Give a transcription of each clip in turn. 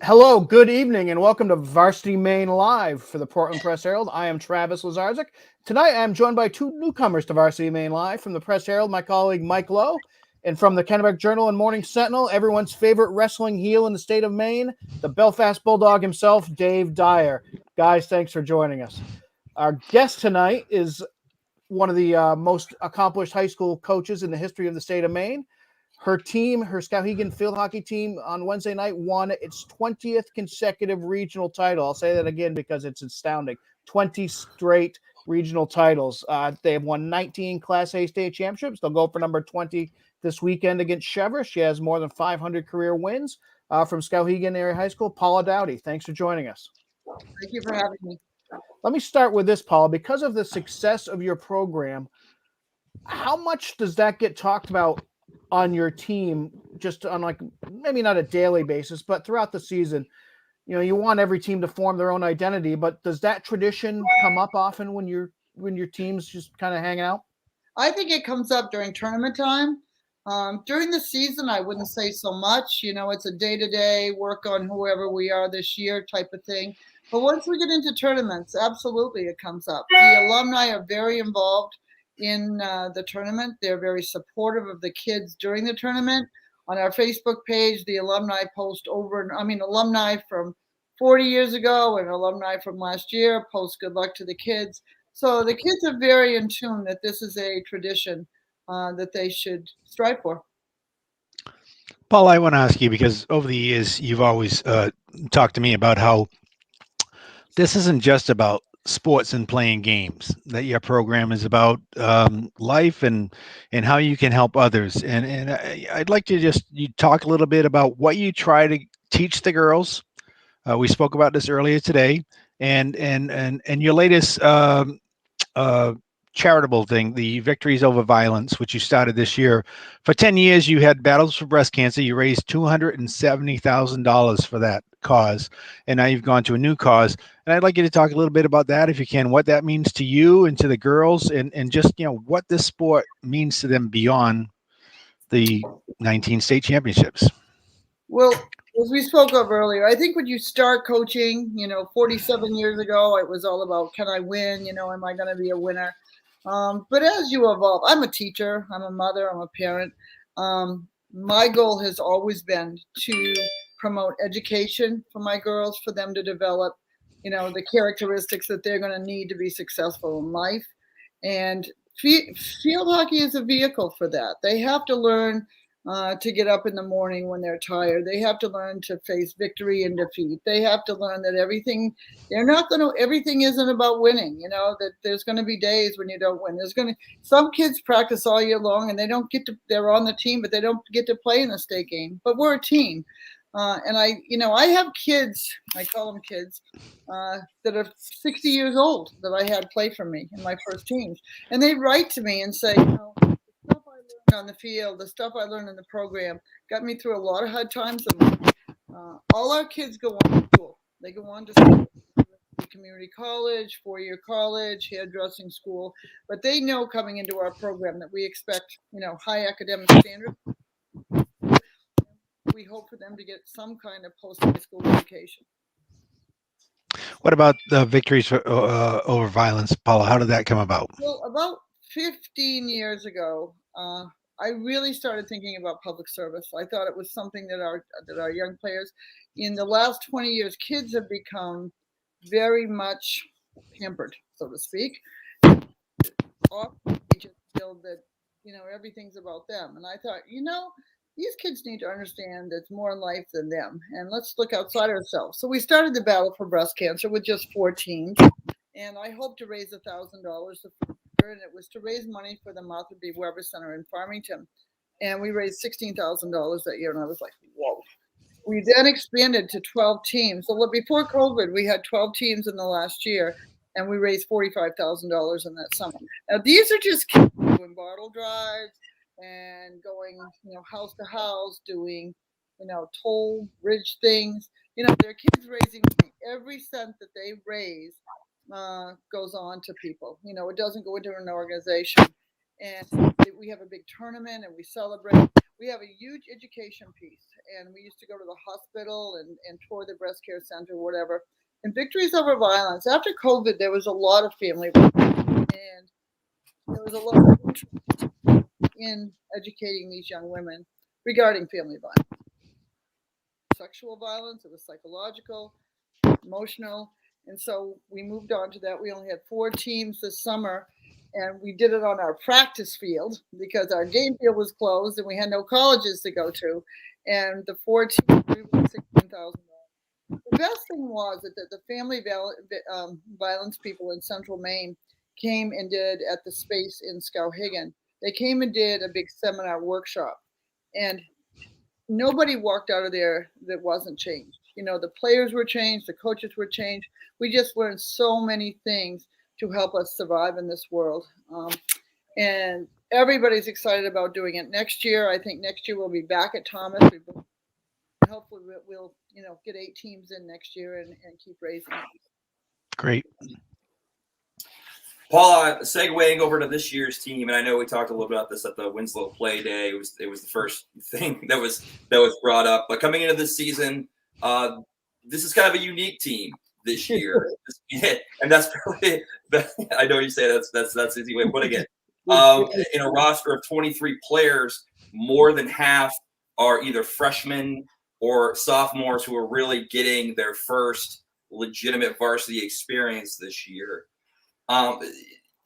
Hello, good evening, and welcome to Varsity Maine Live for the Portland Press Herald. I am Travis Lazarczyk. Tonight, I am joined by two newcomers to Varsity Maine Live from the Press Herald, my colleague Mike Lowe, and from the Kennebec Journal and Morning Sentinel, everyone's favorite wrestling heel in the state of Maine, the Belfast Bulldog himself, Dave Dyer. Guys, thanks for joining us. Our guest tonight is one of the most accomplished high school coaches in the history of the state of Maine. Her team, her Skowhegan field hockey team, on Wednesday night won its 20th consecutive regional title. I'll say that again because it's astounding. 20 straight regional titles. They have won 19 Class A state championships. They'll go for number 20 this weekend against Chevrolet. She has more than 500 career wins from Skowhegan Area High School. Paula Doughty, thanks for joining us. Thank you for having me. Let me start with this, Paula. Because of the success of your program, how much does that get talked about on your team, just on like maybe not a daily basis, but throughout the season? You know, you want every team to form their own identity, but does that tradition come up often when your team's just kind of hanging out? I think it comes up during tournament time. During the season, I wouldn't say so much. You know, it's a day-to-day work on whoever we are this year type of thing. But once we get into tournaments, absolutely it comes up. The alumni are very involved in the tournament. They're very supportive of the kids during the tournament. On our Facebook page, the alumni post alumni from 40 years ago and alumni from last year post good luck to the kids. So the kids are very in tune that this is a tradition that they should strive for. Paul, I want to ask you because over the years you've always talked to me about how this isn't just about sports and playing games. That your program is about life and how you can help others. And I'd like to just you talk a little bit about what you try to teach the girls. We spoke about this earlier today, and your latest uh, charitable thing, the Victories Over Violence, which you started this year. For 10 years, you had Battles for Breast Cancer. You raised $270,000 for that cause. And now you've gone to a new cause. And I'd like you to talk a little bit about that, if you can, what that means to you and to the girls, and just, what this sport means to them beyond the 19 state championships. Well, as we spoke of earlier, I think when you start coaching, 47 years ago, it was all about can I win? Am I going to be a winner? But as you evolve, I'm a teacher, I'm a mother, I'm a parent. My goal has always been to promote education for my girls, for them to develop, the characteristics that they're going to need to be successful in life. And field hockey is a vehicle for that. They have to learn to get up in the morning when they're tired. They have to learn to face victory and defeat. They have to learn that everything isn't about winning, that there's going to be days when you don't win. Some kids practice all year long and they're on the team, but they don't get to play in the state game. But we're a team. And I have kids, I call them kids, that are 60 years old that I had play for me in my first teams. And they write to me and say, the stuff I learned on the field, the stuff I learned in the program got me through a lot of hard times in life. All our kids go on to school. They go on to school. Community college, 4-year college, hairdressing school, but they know coming into our program that we expect, high academic standards. We hope for them to get some kind of post-high school education. What about the Victories Over Violence, Paula? How did that come about? Well, about 15 years ago, I really started thinking about public service. I thought it was something that our young players, in the last 20 years, kids have become very much pampered, so to speak. Often they just feel that everything's about them, and I thought, these kids need to understand there's more in life than them, and let's look outside ourselves. So we started the battle for breast cancer with just 4 teams, and I hope to raise $1,000 the first year, and it was to raise money for the Martha B. Weber Center in Farmington, and we raised $16,000 that year, and I was like, whoa. We then expanded to 12 teams. So before COVID, we had 12 teams in the last year, and we raised $45,000 in that summer. Now, these are just kids doing bottle drives and going, house to house, doing, toll bridge things. They're kids raising money. Every cent that they raise goes on to people. It doesn't go into an organization. And we have a big tournament and we celebrate. We have a huge education piece. and we used to go to the hospital and tour the breast care center, whatever. And Victories Over Violence. After COVID, there was a lot of family violence, and there was a lot of interest in educating these young women regarding family violence. Sexual violence, it was psychological, emotional. And so we moved on to that. We only had 4 teams this summer, and we did it on our practice field because our game field was closed and we had no colleges to go to. And the 4 teams, we won $16,000. The best thing was that the family violence people in central Maine came and did at the space in Skowhegan. They came and did a big seminar workshop, and nobody walked out of there that wasn't changed. You know, the players were changed, the coaches were changed. We just learned so many things to help us survive in this world. And everybody's excited about doing it next year. I think next year we'll be back at Thomas. Hopefully we'll get 8 teams in next year and keep raising it. Great. Paula, segueing over to this year's team, and I know we talked a little bit about this at the Winslow Play Day. It was the first thing that was brought up. But coming into this season, this is kind of a unique team this year, and that's probably I know you say that's an easy way of putting it. In a roster of 23 players, more than half are either freshmen or sophomores who are really getting their first legitimate varsity experience this year.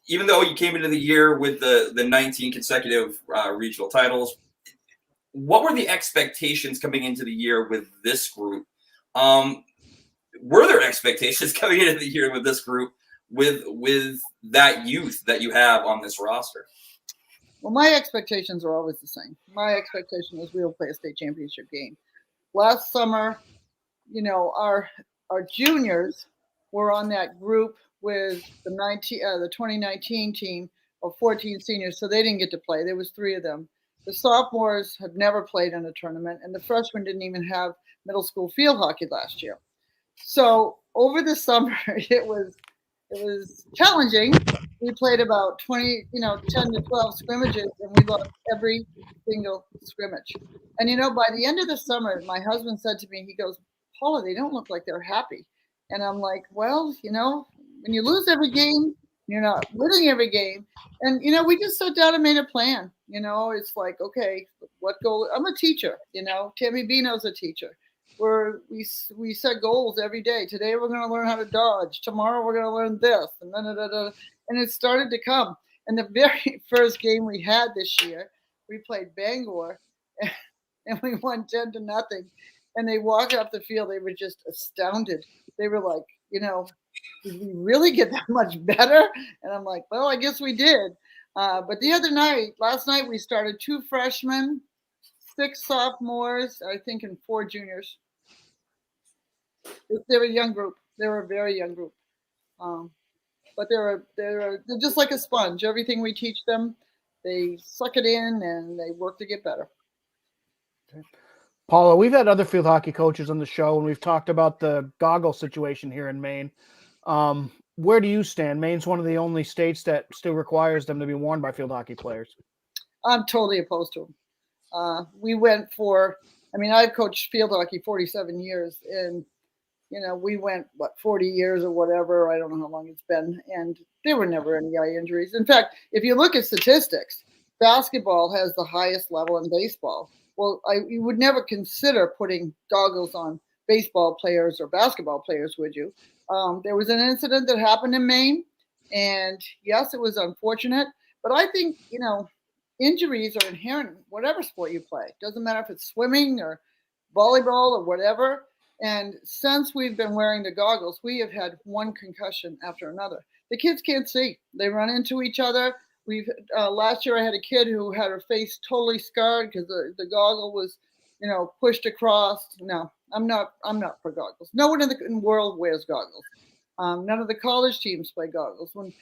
Even though you came into the year with the 19 consecutive regional titles, what were the expectations coming into the year with this group? Were there expectations coming into the year with this group with that youth that you have on this roster? Well, my expectations are always the same. My expectation is we'll play a state championship game. Last summer, our juniors were on that group with the 2019 team of 14 seniors, so they didn't get to play. There was 3 of them. The sophomores have never played in a tournament, and the freshmen didn't even have middle school field hockey last year. So over the summer, it was challenging. We played about 10 to 12 scrimmages, and we lost every single scrimmage. And by the end of the summer, my husband said to me, he goes, "Paula, they don't look like they're happy." And I'm like, well, when you lose every game, you're not winning every game. And, we just sat down and made a plan. It's like, okay, what goal? I'm a teacher, Tammy Bino's a teacher. We set goals every day. Today we're going to learn how to dodge. Tomorrow we're going to learn this. And it started to come. And the very first game we had this year, we played Bangor, and we won 10-0. And they walked off the field. They were just astounded. They were like, did we really get that much better? And I'm like, well, I guess we did. But last night, we started 2 freshmen, 6 sophomores, I think, and 4 juniors. They're a young group. They're a very young group. But they're just like a sponge. Everything we teach them, they suck it in and they work to get better. Okay. Paula, we've had other field hockey coaches on the show, and we've talked about the goggle situation here in Maine. Where do you stand? Maine's one of the only states that still requires them to be worn by field hockey players. I'm totally opposed to them. I've coached field hockey 47 years, and, we went, 40 years or whatever. I don't know how long it's been, and there were never any eye injuries. In fact, if you look at statistics, basketball has the highest level in baseball. Well, you would never consider putting goggles on baseball players or basketball players, would you? There was an incident that happened in Maine, and yes, it was unfortunate, but I think, injuries are inherent in whatever sport you play. Doesn't matter if it's swimming or volleyball or whatever. And since we've been wearing the goggles, we have had one concussion after another. The kids can't see. They run into each other. Last year I had a kid who had her face totally scarred because the goggle was, pushed across. No, I'm not for goggles. No one in the world wears goggles. None of the college teams wear goggles. When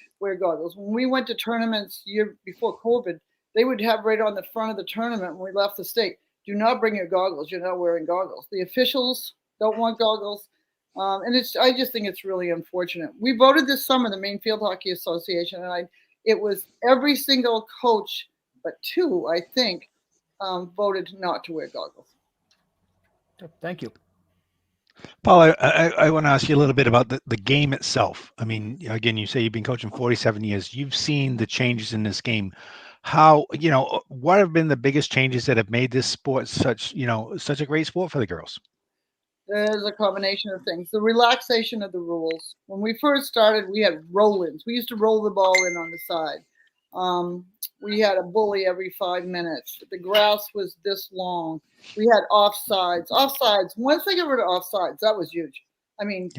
we went to tournaments year before COVID, they would have right on the front of the tournament when we left the state, do not bring your goggles. You're not wearing goggles. The officials don't want goggles. And I just think it's really unfortunate. We voted this summer, the Maine Field Hockey Association, and it was every single coach, but 2, I think, voted not to wear goggles. Thank you. Paul, I want to ask you a little bit about the game itself. I mean, again, you say you've been coaching 47 years. You've seen the changes in this game. How, what have been the biggest changes that have made this sport such a great sport for the girls? There's a combination of things. The relaxation of the rules. When we first started, we had roll-ins. We used to roll the ball in on the side. We had a bully every 5 minutes. The grass was this long. We had offsides. Once they got rid of offsides, that was huge. I mean,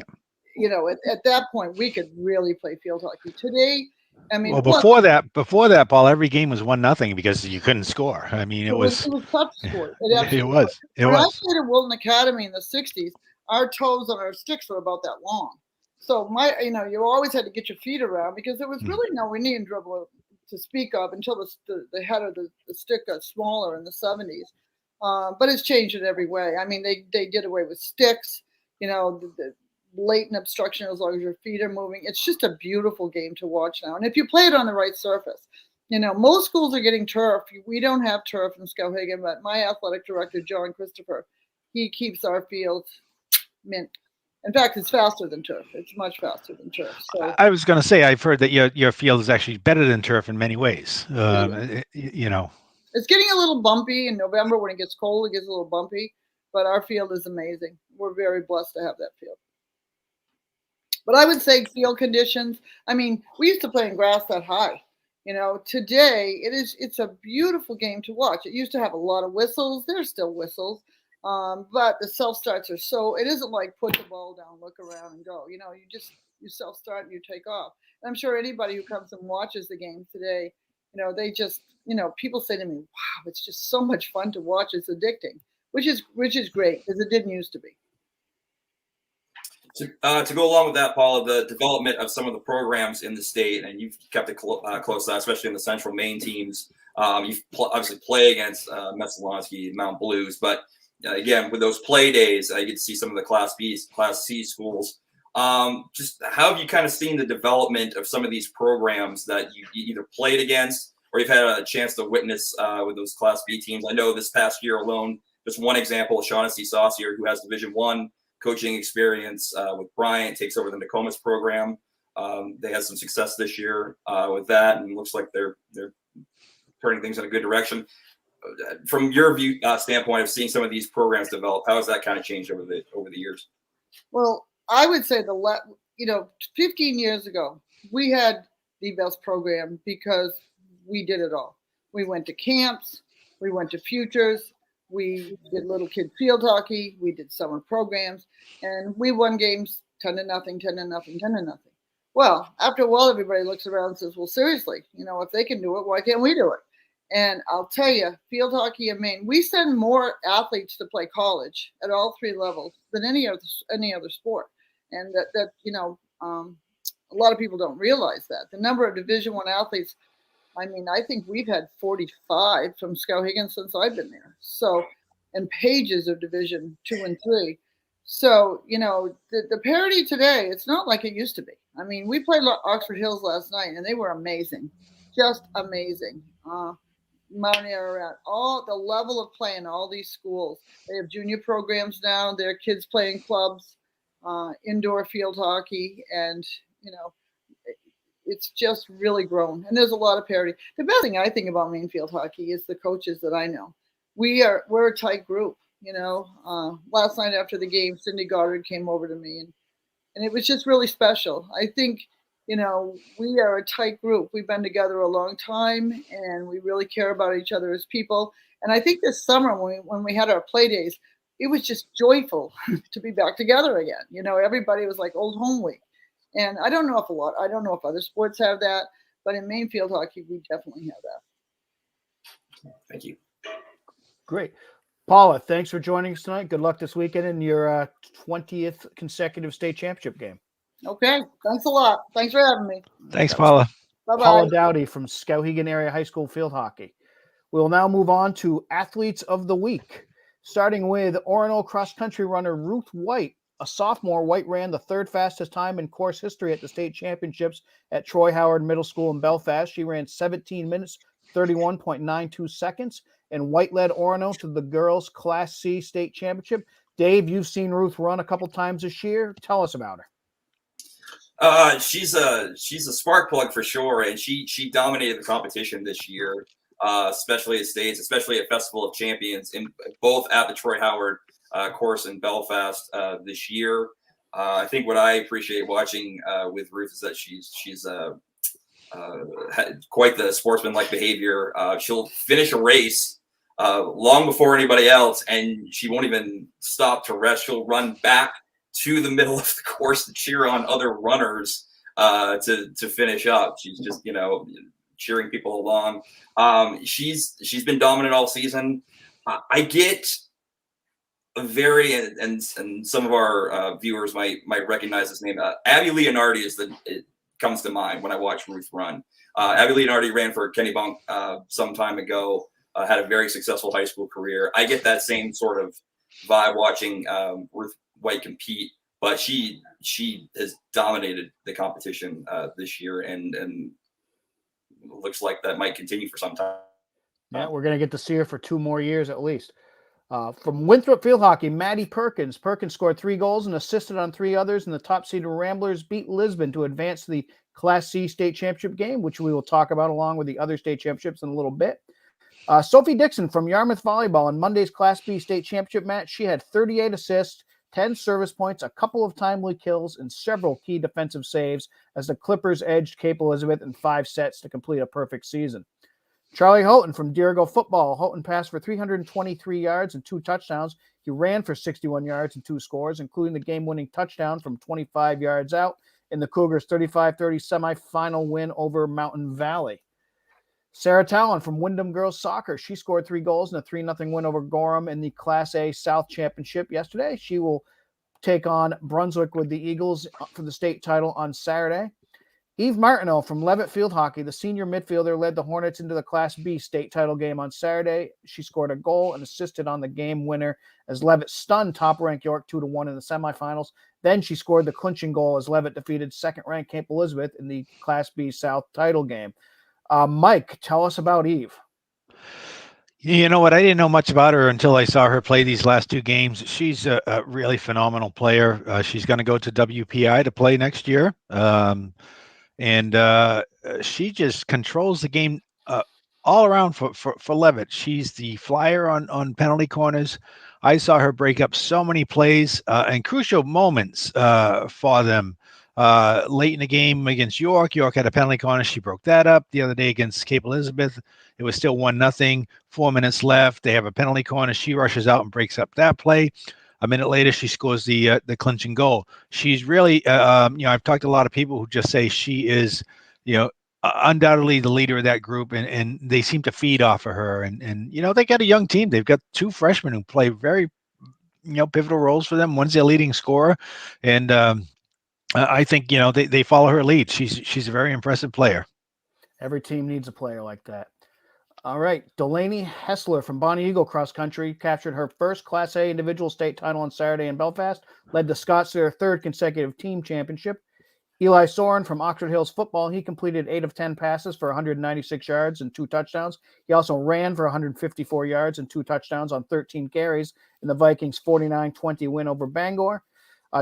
at that point, we could really play field hockey. Today, I mean, well, before that, Paul, every game was 1-0 because you couldn't score. I mean, it was tough to score. It was. When I played at Wilton Academy in the 60s, our toes on our sticks were about that long. So you always had to get your feet around because there was really no Indian dribble to speak of until the head of the stick got smaller in the 70s. But it's changed in every way. I mean, they did away with sticks, the blatant obstruction as long as your feet are moving. It's just a beautiful game to watch now. And if you play it on the right surface, most schools are getting turf. We don't have turf in Skowhegan, but my athletic director, John Christopher, he keeps our field mint. In fact, it's faster than turf. It's much faster than turf. So I was going to say, I've heard that your field is actually better than turf in many ways. It's getting a little bumpy in November when it gets cold. It gets a little bumpy, but our field is amazing. We're very blessed to have that field. But I would say field conditions. I mean, we used to play in grass that high. Today it's a beautiful game to watch. It used to have a lot of whistles. There's still whistles. But the self-starts are it isn't like put the ball down, look around and go. You self-start and you take off. And I'm sure anybody who comes and watches the game today, they just, people say to me, wow, it's just so much fun to watch. It's addicting, which is great because it didn't used to be. To go along with that, Paula, the development of some of the programs in the state, and you've kept it close, especially in the Central Maine teams. You've obviously played against Messalonskee, Mount Blues, but again, with those play days, I get to see some of the Class C schools. Just how have you kind of seen the development of some of these programs that you either played against or you've had a chance to witness with those Class B teams? I know this past year alone, just one example, Shaughnessy Saucier, who has Division I coaching experience with Bryant, takes over the Nokomis program. They had some success this year with that, and it looks like they're turning things in a good direction. From your view standpoint of seeing some of these programs develop, how has that kind of changed over the years? Well, I would say 15 years ago, we had the best program because we did it all. We went to camps, we went to futures, we did little kid field hockey, we did summer programs, and we won games 10-0, 10-0, 10-0. Well, after a while, everybody looks around and says, well, seriously, if they can do it, why can't we do it? And I'll tell you, field hockey in Maine, we send more athletes to play college at all three levels than any other sport. And that a lot of people don't realize that. The number of Division I athletes, I mean, I think we've had 45 from Skowhegan since I've been there. So, and pages of Division II and III. So, the parity today, it's not like it used to be. I mean, we played Oxford Hills last night, and they were amazing, just amazing. Mount Ararat, all the level of play in all these schools. They have junior programs now. Their kids playing clubs, indoor field hockey, and it's just really grown. And there's a lot of parity. The best thing I think about Maine field hockey is the coaches that I know. We're a tight group. Last night after the game, Cindy Goddard came over to me, and it was just really special. I think. We are a tight group. We've been together a long time, and we really care about each other as people. And I think this summer, when we had our play days, it was just joyful to be back together again. Everybody was like old home week. And I don't know if other sports have that, but in Maine field hockey, we definitely have that. Thank you. Great. Paula, thanks for joining us tonight. Good luck this weekend in your 20th consecutive state championship game. Okay. Thanks a lot. Thanks for having me. Thanks, Paula. Bye-bye. Paula Doughty from Skowhegan Area High School Field Hockey. We will now move on to Athletes of the Week, starting with Orono cross-country runner Ruth White. A sophomore, White ran the third fastest time in course history at the state championships at Troy Howard Middle School in Belfast. She ran 17 minutes, 31.92 seconds, and White led Orono to the girls' Class C state championship, Dave, you've seen Ruth run a couple times this year. Tell us about her. She's a spark plug for sure, and she dominated the competition this year, especially at states, especially at Festival of Champions, in both at the Troy Howard course in Belfast this year. I think what I appreciate watching with Ruth is that she's had quite the sportsmanlike behavior. She'll finish a race long before anybody else, and she won't even stop to rest. She'll run back to the middle of the course to cheer on other runners to finish up. She's just, cheering people along. She's been dominant all season. I get a very, and some of our viewers might recognize this name. Abby Leonardi it comes to mind when I watch Ruth run. Abby Leonardi ran for Kennebec some time ago, had a very successful high school career. I get that same sort of vibe watching Ruth White compete, but she has dominated the competition this year, and looks like that might continue for some time. Yeah, we're going to get to see her for 2 more years at least. From Winthrop Field Hockey, Maddie Perkins. Perkins scored 3 goals and assisted on 3 others, and the top-seeded Ramblers beat Lisbon to advance to the Class C state championship game, which we will talk about along with the other state championships in a little bit. Sophie Dixon from Yarmouth Volleyball in Monday's Class B state championship match. She had 38 assists, 10 service points, a couple of timely kills, and several key defensive saves as the Clippers edged Cape Elizabeth in 5 sets to complete a perfect season. Charlie Houghton from Deergo Football. Houghton passed for 323 yards and 2 touchdowns. He ran for 61 yards and 2 scores, including the game-winning touchdown from 25 yards out in the Cougars' 35-30 semifinal win over Mountain Valley. Sarah Talon from Wyndham Girls Soccer. She scored 3 goals in a 3-0 win over Gorham in the Class A South Championship yesterday. She will take on Brunswick with the Eagles for the state title on Saturday. Eve Martineau from Levitt Field Hockey, the senior midfielder, led the Hornets into the Class B state title game on Saturday. She scored a goal and assisted on the game winner as Levitt stunned top-ranked York 2-1 in the semifinals. Then she scored the clinching goal as Levitt defeated second-ranked Cape Elizabeth in the Class B South title game. Mike, tell us about Eve. You know what? I didn't know much about her until I saw her play these last 2 games. She's a really phenomenal player. She's going to go to WPI to play next year. And she just controls the game all around for Levitt. She's the flyer on penalty corners. I saw her break up so many plays and crucial moments for them. Late in the game against York, York had a penalty corner. She broke that up. The other day against Cape Elizabeth, it was still 1-0. 4 minutes left. They have a penalty corner. She rushes out and breaks up that play. A minute later, she scores the clinching goal. She's really, I've talked to a lot of people who just say she is, undoubtedly the leader of that group, and they seem to feed off of her. And they got a young team. They've got 2 freshmen who play very, pivotal roles for them. One's their leading scorer, and I think they follow her lead. She's a very impressive player. Every team needs a player like that. All right, Delaney Hessler from Bonnie Eagle Cross Country captured her first Class A individual state title on Saturday in Belfast, led the Scots to their 3rd consecutive team championship. Eli Soren from Oxford Hills Football, he completed 8 of 10 passes for 196 yards and 2 touchdowns. He also ran for 154 yards and 2 touchdowns on 13 carries in the Vikings' 49-20 win over Bangor.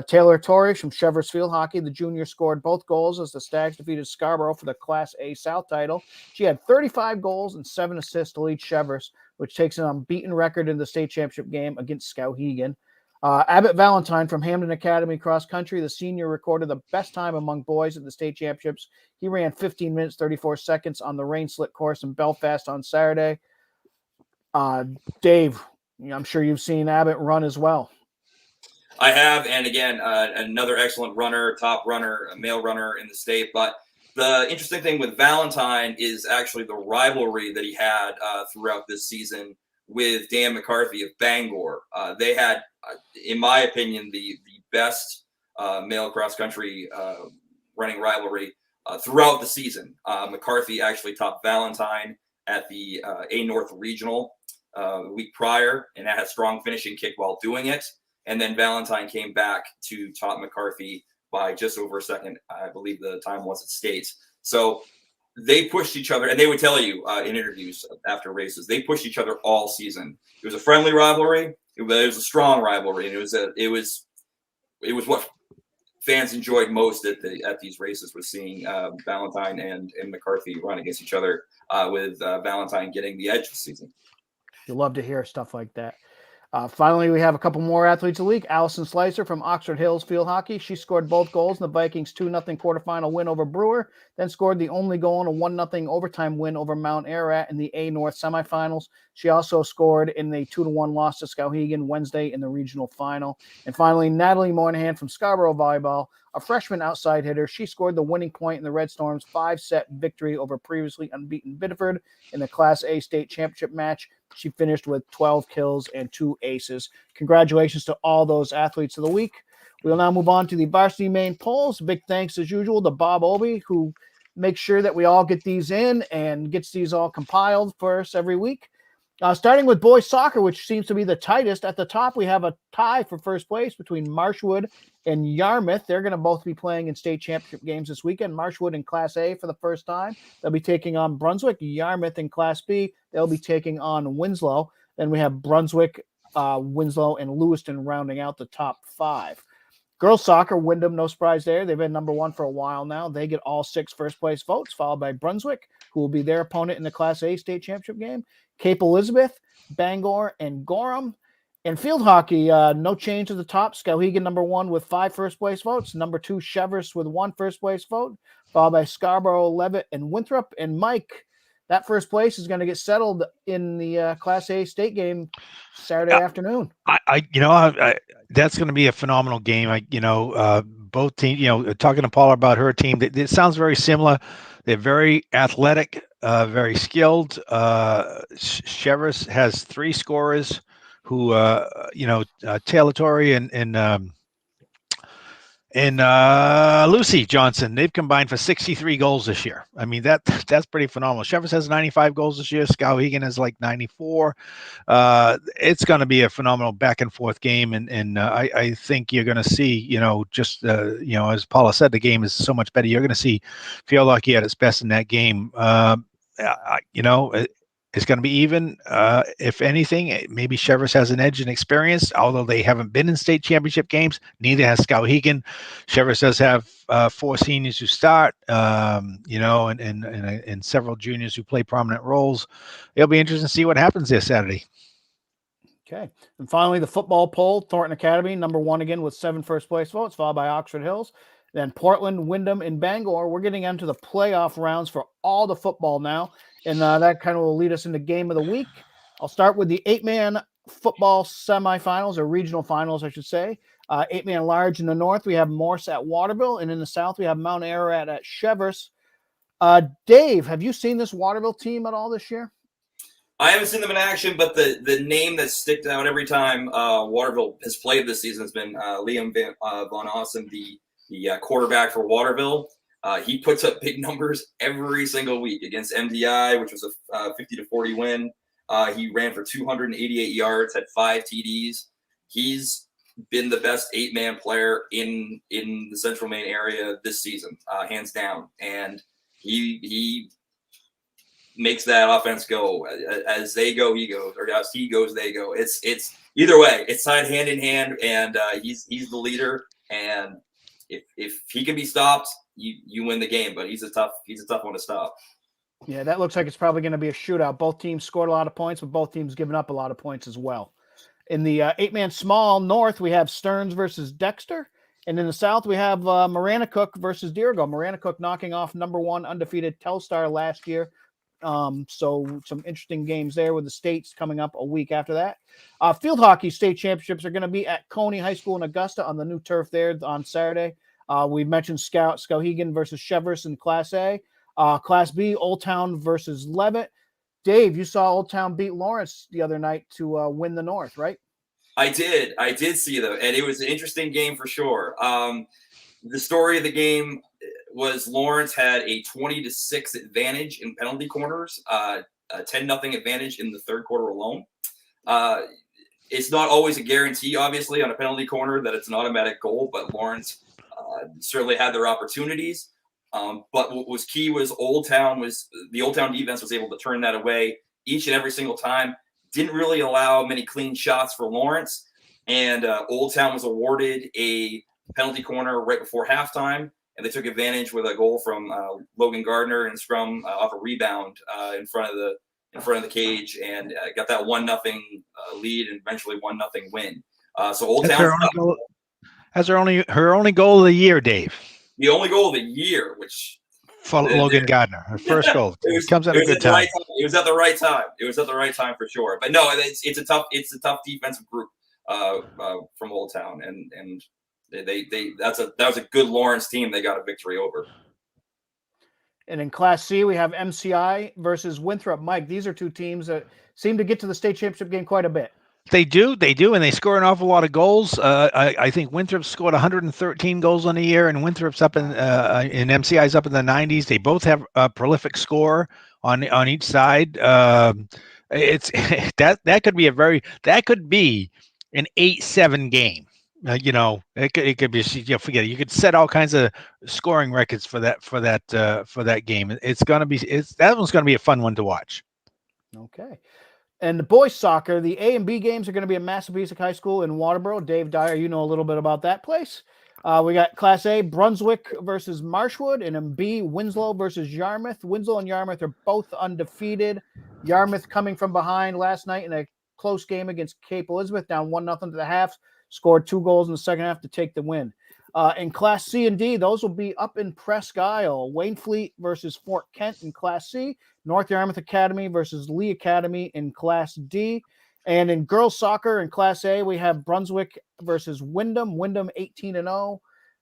Taylor Torres from Chevers Field Hockey, the junior, scored both goals as the Stags defeated Scarborough for the Class A South title. She had 35 goals and 7 assists to lead Chevers, which takes an unbeaten record in the state championship game against Skowhegan. Abbott Valentine from Hamden Academy Cross Country, the senior, recorded the best time among boys at the state championships. He ran 15 minutes, 34 seconds on the rain-slick course in Belfast on Saturday. Dave, I'm sure you've seen Abbott run as well. I have, and again, another excellent runner, top runner, a male runner in the state. But the interesting thing with Valentine is actually the rivalry that he had throughout this season with Dan McCarthy of Bangor. They had, in my opinion, the best male cross-country running rivalry throughout the season. McCarthy actually topped Valentine at the A North Regional the week prior, and had a strong finishing kick while doing it. And then Valentine came back to top McCarthy by just over a second. I believe the time was at States. So they pushed each other, and they would tell you in interviews after races, they pushed each other all season. It was a friendly rivalry. it was a strong rivalry, and it was what fans enjoyed most at these races, was seeing Valentine and McCarthy run against each other, with Valentine getting the edge this season. You love to hear stuff like that. Finally, we have a couple more athletes of the week. Allison Slicer from Oxford Hills Field Hockey. She scored both goals in the Vikings' 2-0 quarterfinal win over Brewer, then scored the only goal in a 1-0 overtime win over Mount Ararat in the A North semifinals. She also scored in the 2-1 loss to Skowhegan Wednesday in the regional final. And finally, Natalie Moynihan from Scarborough Volleyball, a freshman outside hitter. She scored the winning point in the Red Storms' 5-set victory over previously unbeaten Biddeford in the Class A state championship match. She finished with 12 kills and 2 aces. Congratulations to all those athletes of the week. We'll now move on to the Varsity Maine polls. Big thanks, as usual, to Bob Obi, who makes sure that we all get these in and gets these all compiled for us every week. Starting with boys soccer, which seems to be the tightest. At the top, we have a tie for first place between Marshwood and Yarmouth. They're going to both be playing in state championship games this weekend. Marshwood in Class A for the first time. They'll be taking on Brunswick. Yarmouth in Class B. They'll be taking on Winslow. Then we have Brunswick, Winslow, and Lewiston rounding out the top 5. Girls soccer, Wyndham, no surprise there. They've been number 1 for a while now. They get all 6 first-place votes, followed by Brunswick, who will be their opponent in the Class A state championship game. Cape Elizabeth, Bangor, and Gorham. In field hockey, no change at the top. Skowhegan, number 1 with 5 first-place votes. Number 2, Chevers with 1 first-place vote, followed by Scarborough, Levitt, and Winthrop. And Mike, that first place is going to get settled in the Class A state game Saturday afternoon. That's going to be a phenomenal game. Both teams, talking to Paula about her team, it sounds very similar. They're very athletic, very skilled. Chevers has 3 scorers who, Taylor Torrey and Lucy Johnson. They've combined for 63 goals this year. I mean, that's pretty phenomenal. Chevers has 95 goals this year. Skowhegan has like 94. It's going to be a phenomenal back and forth game, and I think you're going to see, as Paula said, the game is so much better. You're going to see field hockey at its best in that game. It's going to be even. If anything, maybe Chevers has an edge in experience, although they haven't been in state championship games. Neither has Skowhegan. Chevers does have 4 seniors who start, and several juniors who play prominent roles. It'll be interesting to see what happens this Saturday. Okay. And finally, the football poll, Thornton Academy, number 1 again with 7 first-place votes, followed by Oxford Hills. Then Portland, Wyndham, and Bangor. We're getting into the playoff rounds for all the football now. And that kind of will lead us into game of the week. I'll start with the 8-man football semifinals, or regional finals, I should say. 8-man large in the north, we have Morse at Waterville. And in the south, we have Mount Ararat at Chevers. Dave, have you seen this Waterville team at all this year? I haven't seen them in action, but the name that sticks out every time Waterville has played this season has been Liam Von Awesome, the quarterback for Waterville. He puts up big numbers every single week against MDI, which was a 50-40 win. He ran for 288 yards, had 5 TDs. He's been the best 8-man player in the Central Maine area this season, hands down. And he makes that offense go. As they go, he goes, or as he goes, they go. It's either way. It's tied hand in hand, and he's the leader. And if he can be stopped, you win the game. But he's a tough one to stop. Yeah, that looks like it's probably going to be a shootout. Both teams scored a lot of points, but both teams giving up a lot of points as well. In the 8-man small north, we have Stearns versus Dexter. And in the south, we have Maranacook versus Dirigo. Maranacook knocking off number 1 undefeated Telstar last year. So some interesting games there with the states coming up a week after that. Field hockey state championships are going to be at Coney High School in Augusta on the new turf there on Saturday. We mentioned Skowhegan versus Chevers in Class A. Class B, Old Town versus Levitt. Dave, you saw Old Town beat Lawrence the other night to win the North, right? I did see them, and it was an interesting game for sure. The story of the game was Lawrence had a 20-6 advantage in penalty corners, a 10-0 advantage in the third quarter alone. It's not always a guarantee, obviously, on a penalty corner that it's an automatic goal, but Lawrence certainly had their opportunities. But what was key was the Old Town defense was able to turn that away each and every single time. didn't really allow many clean shots for Lawrence. And Old Town was awarded a penalty corner right before halftime, and they took advantage with a goal from Logan Gardner and scrum off a rebound in front of the cage, and got that 1-0 lead and eventually 1-0 win. So Old Town has her only goal of the year, Dave. The only goal of the year, which for Logan Gardner, her first goal. It comes at a good time. It was at the right time. It was at the right time for sure. But no, it's a tough defensive group from Old Town, and that was a good Lawrence team. They got a victory over. And in Class C, we have MCI versus Winthrop. Mike, these are two teams that seem to get to the state championship game quite a bit. They do, and they score an awful lot of goals. I think Winthrop scored 113 goals on the year, and Winthrop's up in MCI's up in the 90s. They both have a prolific score on each side. It's that could be an 8-7 game. It could be. Forget it. You could set all kinds of scoring records for that game. That one's gonna be a fun one to watch. Okay. And the boys soccer, the A and B games are going to be at Massapequa High School in Waterboro. Dave Dyer, you know a little bit about that place. We got Class A, Brunswick versus Marshwood, and in B, Winslow versus Yarmouth. Winslow and Yarmouth are both undefeated. Yarmouth coming from behind last night in a close game against Cape Elizabeth, down 1-0 to the half, scored 2 goals in the second half to take the win. In Class C and D, those will be up in Presque Isle. Waynfleet versus Fort Kent in Class C. North Yarmouth Academy versus Lee Academy in Class D. And in girls soccer in Class A, we have Brunswick versus Wyndham. Wyndham 18-0.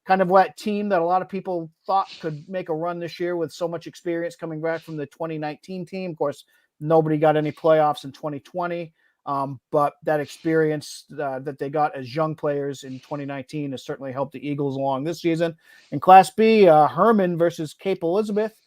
Kind of that team that a lot of people thought could make a run this year with so much experience coming back from the 2019 team. Of course, nobody got any playoffs in 2020. But that experience that they got as young players in 2019 has certainly helped the Eagles along this season. In Class B, Hermann versus Cape Elizabeth.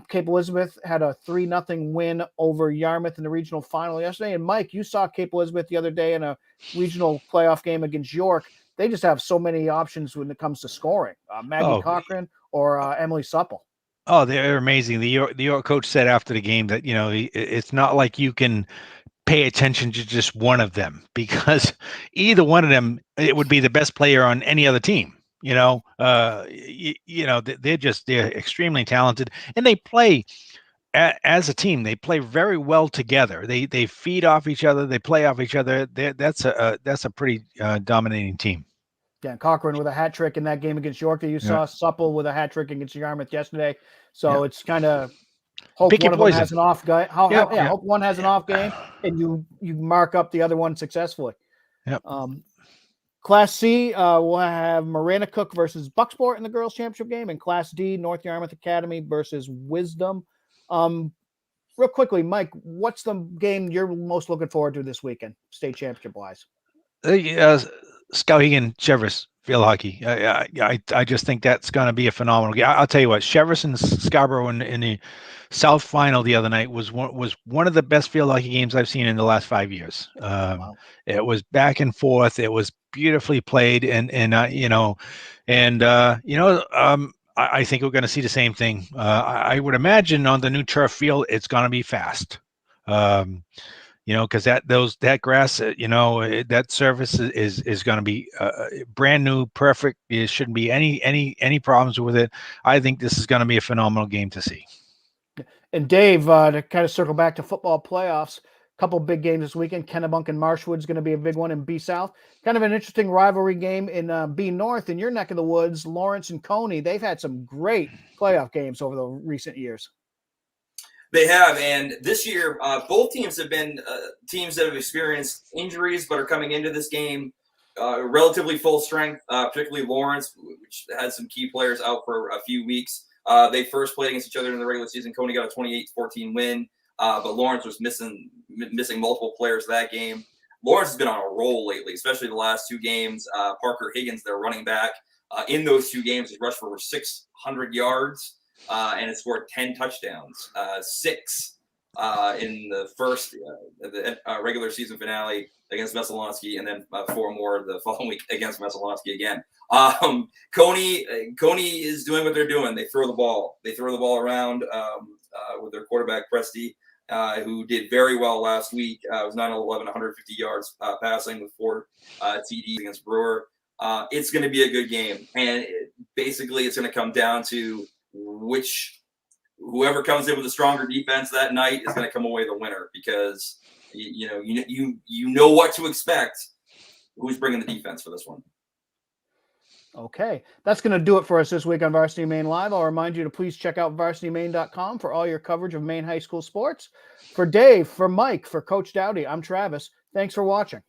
Cape Elizabeth had a 3-0 win over Yarmouth in the regional final yesterday. And Mike, you saw Cape Elizabeth the other day in a regional playoff game against York. They just have so many options when it comes to scoring. Maggie Cochran or Emily Supple. Oh, they're amazing. The York coach said after the game that, it's not like you can pay attention to just one of them, because either one of them, it would be the best player on any other team. They're extremely talented, and they play as a team. They play very well together. They feed off each other. They play off each other. That's a pretty dominating team. Yeah, Cochran with a hat trick in that game against York. You saw Supple with a hat trick against Yarmouth yesterday. So it's kind of hope one of them has an off guy. Hope one has an off game, and you mark up the other one successfully. Yep. Class C, we'll have Marana Cook versus Bucksport in the girls' championship game, and Class D, North Yarmouth Academy versus Wisdom. Real quickly, Mike, what's the game you're most looking forward to this weekend, state championship wise? Skowhegan Chevrolet field hockey. I just think that's going to be a phenomenal game. I'll tell you what, Chevrolet and Scarborough in the South final the other night was one of the best field hockey games I've seen in the last 5 years. Wow. It was back and forth. It was beautifully played, I think we're going to see the same thing. I would imagine on the new turf field, it's going to be fast. Because that grass, that surface is going to be brand new, perfect. There shouldn't be any problems with it. I think this is going to be a phenomenal game to see. And Dave, to kind of circle back to football playoffs, a couple big games this weekend. Kennebec and Marshwood is going to be a big one in B South. Kind of an interesting rivalry game in B North in your neck of the woods. Lawrence and Coney, they've had some great playoff games over the recent years. They have, and this year, both teams have been teams that have experienced injuries but are coming into this game relatively full strength, particularly Lawrence, which had some key players out for a few weeks. They first played against each other in the regular season. Coney got a 28-14 win, but Lawrence was missing multiple players that game. Lawrence has been on a roll lately, especially the last 2 games. Parker Higgins, their running back, in those 2 games, has rushed for over 600 yards. And it scored 10 touchdowns, 6 in the first regular season finale against Messalonskee, and then 4 more the following week against Messalonskee again. Coney is doing what they're doing. They throw the ball. They throw the ball around with their quarterback Presti, who did very well last week. It was 9-11, 150 yards passing with 4 TDs against Brewer. It's going to be a good game. And basically it's going to come down to whoever comes in with a stronger defense that night is going to come away the winner, because you know what to expect. Who's bringing the defense for this one? Okay, that's going to do it for us this week on Varsity Maine Live. I'll remind you to please check out varsitymaine.com for all your coverage of Maine high school sports. For Dave, for Mike, for Coach Doughty, I'm Travis. Thanks for watching.